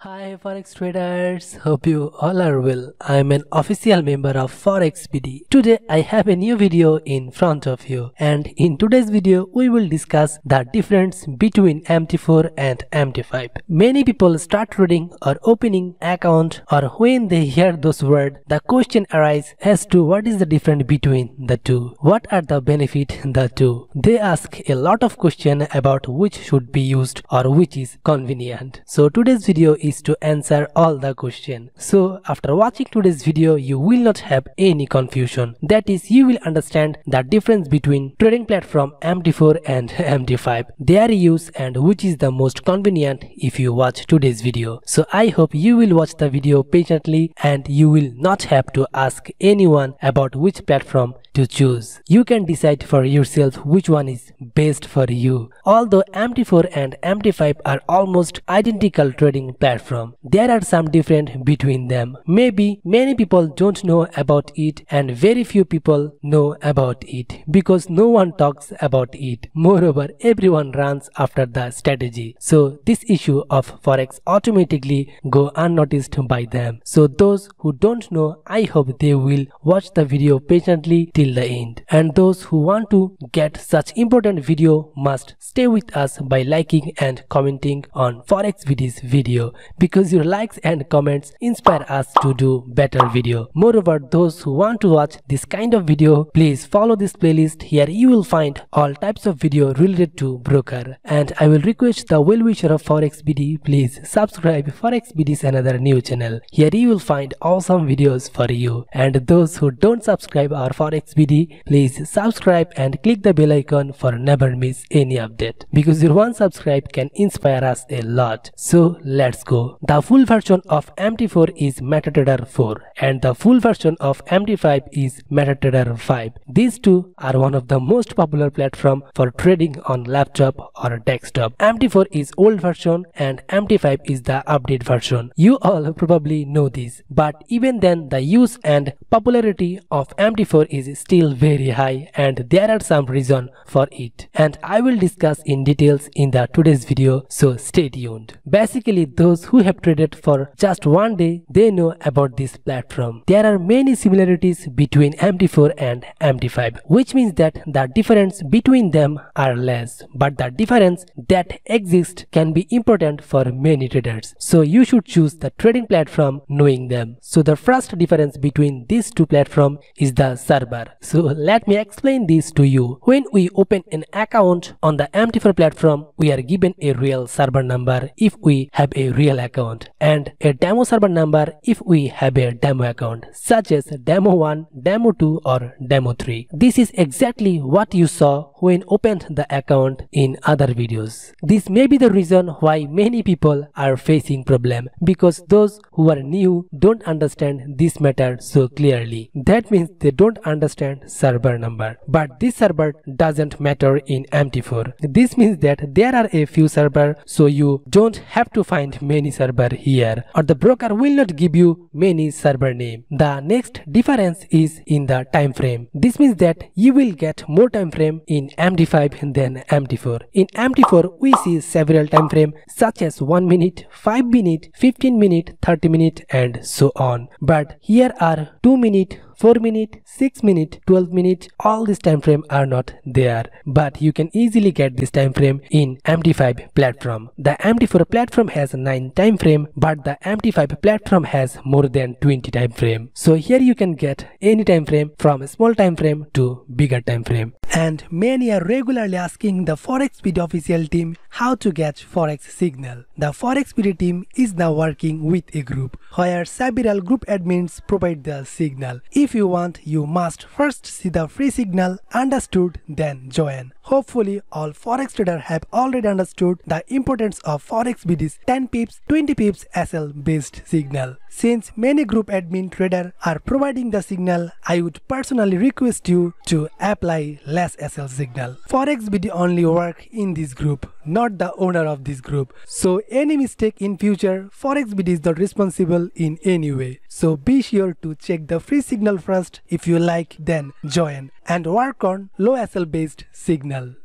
Hi Forex traders, hope you all are well. I am an official member of ForexBD. Today I have a new video in front of you, and in today's video we will discuss the difference between MT4 and MT5. Many people start trading or opening account, or when they hear those words, the question arises as to what is the difference between the two. What are the benefits the two? They ask a lot of questions about which should be used or which is convenient. So today's video is to answer all the questions. So after watching today's video, you will not have any confusion. That is, you will understand the difference between trading platform MT4 and MT5, their use and which is the most convenient if you watch today's video. So I hope you will watch the video patiently and you will not have to ask anyone about which platform to choose. You can decide for yourself which one is best for you. Although MT4 and MT5 are almost identical trading platform, there are some difference between them. Maybe many people don't know about it and very few people know about it because no one talks about it. Moreover, everyone runs after the strategy. So this issue of Forex automatically go unnoticed by them. So those who don't know, I hope they will watch the video patiently till the end. And those who want to get such important video must stay with us by liking and commenting on ForexBD's video, because your likes and comments inspire us to do better video. Moreover, those who want to watch this kind of video, please follow this playlist. Here you will find all types of video related to broker. And I will request the well-wisher of ForexBD, please subscribe ForexBD's another new channel. Here you will find awesome videos for you. And those who don't subscribe our ForexBD, please subscribe and click the bell icon for never miss any update, because your one subscribe can inspire us a lot. So let's go. The full version of MT4 is MetaTrader 4 and the full version of MT5 is MetaTrader 5. These two are one of the most popular platform for trading on laptop or desktop. MT4 is old version and MT5 is the update version. You all probably know this, but even then the use and popularity of MT4 is still very high, and there are some reason for it, and I will discuss in details in the today's video, so stay tuned. Basically, those who have traded for just one day, they know about this platform. There are many similarities between MT4 and MT5, which means that the difference between them are less, but the difference that exists can be important for many traders. So you should choose the trading platform knowing them. So the first difference between these two platforms is the server. So let me explain this to you. When we open an account on the MT4 platform, we are given a real server number if we have a real account, and a demo server number if we have a demo account, such as demo 1, demo 2 or demo 3. This is exactly what you saw when opened the account in other videos. This may be the reason why many people are facing problem, because those who are new don't understand this matter so clearly. That means they don't understand server number. But this server doesn't matter in MT4. This means that there are a few servers, so you don't have to find many servers here, or the broker will not give you many server name. The next difference is in the time frame. This means that you will get more time frame in MT5 than MT4. In MT4 we see several time frame such as 1 minute, 5 minute, 15 minute, 30 minute and so on. But here are 2 minute, 4 minute, 6 minute, 12 minute, all this time frame are not there, but you can easily get this time frame in MT5 platform. The MT4 platform has 9 time frame, but the MT5 platform has more than 20 time frame. So here you can get any time frame from a small time frame to bigger time frame. And many are regularly asking the ForexBD official team how to get Forex signal. The ForexBD team is now working with a group where several group admins provide the signal. If you want, you must first see the free signal, understood, then join. Hopefully all Forex traders have already understood the importance of ForexBD's 10 pips, 20 pips SL based signal. Since many group admin traders are providing the signal, I would personally request you to apply less SL signal. ForexBD only work in this group, not the owner of this group. So any mistake in future, ForexBD is not responsible in any way. So be sure to check the free signal first. If you like, then join and work on low SL based signal.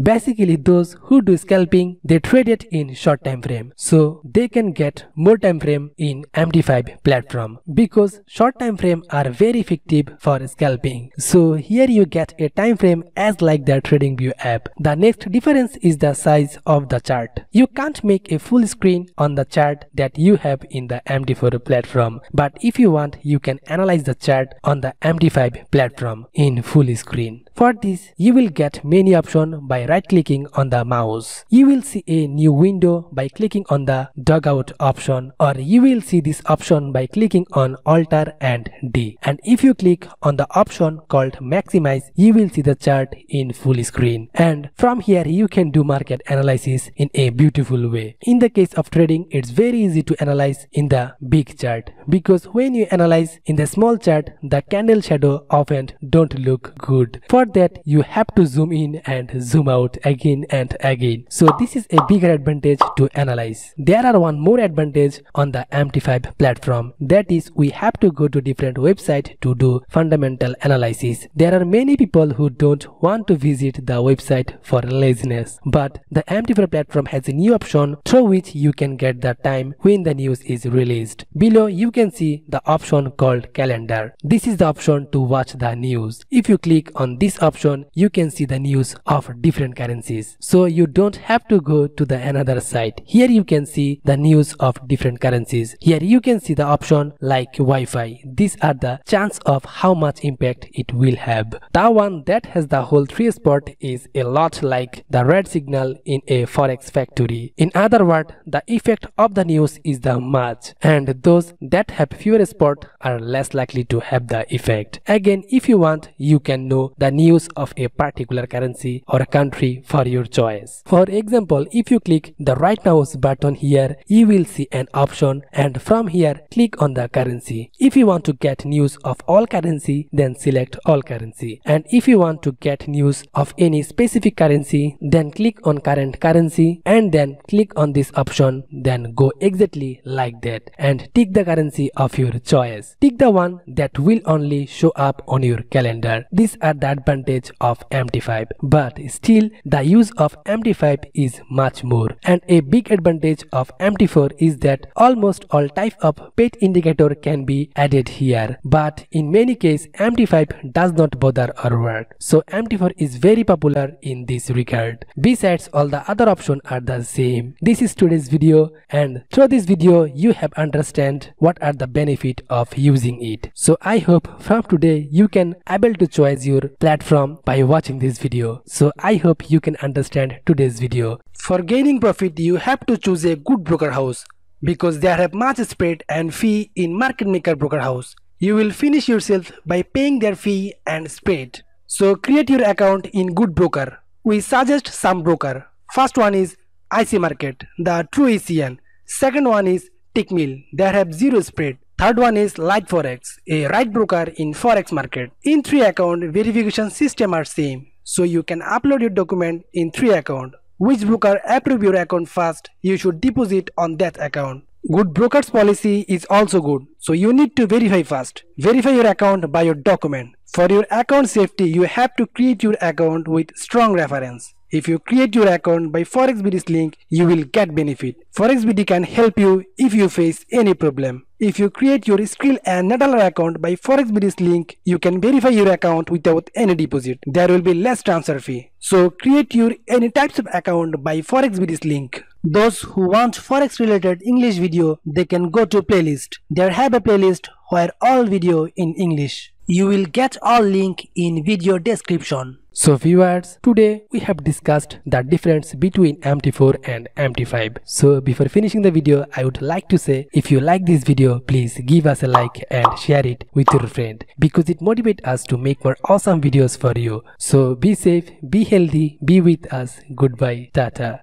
Basically, those who do scalping, they trade it in short time frame, so they can get more time frame in MT5 platform, because short time frame are very effective for scalping. So here you get a time frame as like the TradingView app. The next difference is the size of the chart. You can't make a full screen on the chart that you have in the MT4 platform, but if you want, you can analyze the chart on the MT5 platform in full screen. For this, you will get many options by right-clicking on the mouse. You will see a new window by clicking on the Dugout option, or you will see this option by clicking on Alt and D. And if you click on the option called Maximize, you will see the chart in full screen. And from here, you can do market analysis in a beautiful way. In the case of trading, it's very easy to analyze in the big chart, because when you analyze in the small chart, the candle shadow often don't look good. For that, you have to zoom in and zoom out again and again. So this is a bigger advantage to analyze. There are one more advantage on the MT5 platform, that is we have to go to different website to do fundamental analysis. There are many people who don't want to visit the website for laziness, but the MT4 platform has a new option through which you can get the time when the news is released. Below you can see the option called calendar. This is the option to watch the news. If you click on this option, you can see the news of different currencies, so you don't have to go to the another site. Here you can see the news of different currencies. Here you can see the option like Wi-Fi. These are the chance of how much impact it will have. The one that has the whole 3 spot is a lot like the red signal in a forex factory. In other words, the effect of the news is the much, and those that have fewer spot are less likely to have the effect. Again, if you want, you can know the news of a particular currency or a country for your choice. For example, if you click the right mouse button here, you will see an option, and from here click on the currency. If you want to get news of all currency, then select all currency, and if you want to get news of any specific currency, then click on current currency and then click on this option, then go exactly like that and tick the currency of your choice. Tick the one that will only show up on your calendar. These are the advantage of MT5, but still the use of MT5 is much more, and a big advantage of MT4 is that almost all type of pet indicator can be added here, but in many cases MT5 does not bother or work, so MT4 is very popular in this regard. Besides, all the other options are the same. This is today's video, and through this video you have understand what are the benefit of using it. So I hope from today you can able to choose your platform by watching this video. So I hope you can understand today's video. For gaining profit, you have to choose a good broker house, because they have much spread and fee in market maker broker house. You will finish yourself by paying their fee and spread. So create your account in good broker. We suggest some broker. First one is IC Market, the true ASEAN. Second one is Tickmill, they have zero spread. Third one is Light Forex, a right broker in Forex market. In 3 account, verification system are same, so you can upload your document in 3 account. Which broker approve your account first, you should deposit on that account. Good broker's policy is also good, so you need to verify first. Verify your account by your document. For your account safety, you have to create your account with strong reference. If you create your account by ForexBD's link, you will get benefit. ForexBD can help you if you face any problem. If you create your Skrill and Nettler account by ForexBD's link, you can verify your account without any deposit. There will be less transfer fee. So create your any types of account by ForexBD's link. Those who want Forex related English video, they can go to playlist. There have a playlist where all video in English. You will get all link in video description. So viewers, today we have discussed the difference between MT4 and MT5. So before finishing the video, I would like to say, if you like this video, please give us a like and share it with your friend, because it motivates us to make more awesome videos for you. So be safe, be healthy, be with us. Goodbye, Tata.